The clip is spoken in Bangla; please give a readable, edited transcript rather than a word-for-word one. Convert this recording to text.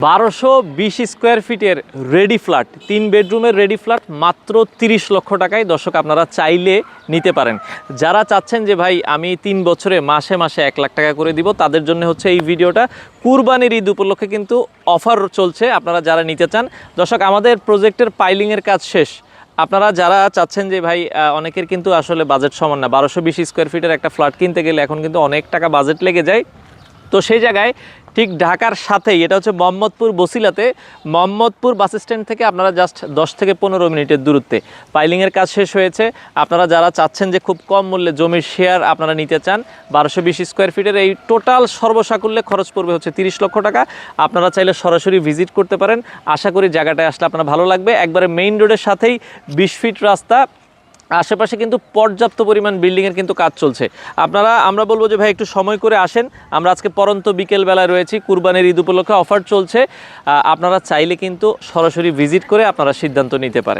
1220 স্কোয়ার ফিটের রেডি ফ্ল্যাট, 3 বেডরুমের রেডি ফ্ল্যাট মাত্র 30 লক্ষ টাকায় দর্শক আপনারা চাইলে নিতে পারেন। যারা চাচ্ছেন যে ভাই আমি 3 বছরে মাসে মাসে 1 লাখ টাকা করে দিব, তাদের জন্য হচ্ছে এই ভিডিওটা। কুরবানির ঈদ উপলক্ষে কিন্তু অফার চলছে, আপনারা যারা নিতে চান। দর্শক আমাদের প্রজেক্টের পাইলিংয়ের কাজ শেষ। আপনারা যারা চাচ্ছেন যে ভাই অনেকের কিন্তু আসলে বাজেট সমান না, 1220 স্কোয়ার ফিটের একটা ফ্ল্যাট কিনতে গেলে এখন কিন্তু অনেক টাকা বাজেট লেগে যায়। তো সেই জায়গায় ঠিক ঢাকার সাথেই, এটা হচ্ছে মোহাম্মদপুর বসিলাতে, মোহাম্মদপুর বাস স্ট্যান্ড থেকে আপনারা জাস্ট 10 থেকে 15 মিনিটের দূরত্বে পাইলিংয়ের কাজ শেষ হয়েছে। আপনারা যারা চাচ্ছেন যে খুব কম মূল্যে জমির শেয়ার আপনারা নিতে চান, 1220 স্কোয়ার ফিটের এই টোটাল সর্বসাকুল্যে খরচ পড়বে হচ্ছে 30 লক্ষ টাকা। আপনারা চাইলে সরাসরি ভিজিট করতে পারেন। আশা করি জায়গাটায় আসলে আপনার ভালো লাগবে। একবারে মেইন রোডের সাথেই 20 ফিট রাস্তা, আশেপাশে কিন্তু পর্যাপ্ত পরিমাণ বিল্ডিংয়ের কিন্তু কাজ চলছে। আমরা বলবো যে ভাই একটু সময় করে আসেন। আমরা আজকে পরন্ত বিকেলবেলায় রয়েছি, কুরবানির ঈদ উপলক্ষে অফার চলছে। আপনারা চাইলে কিন্তু সরাসরি ভিজিট করে আপনারা সিদ্ধান্ত নিতে পারেন।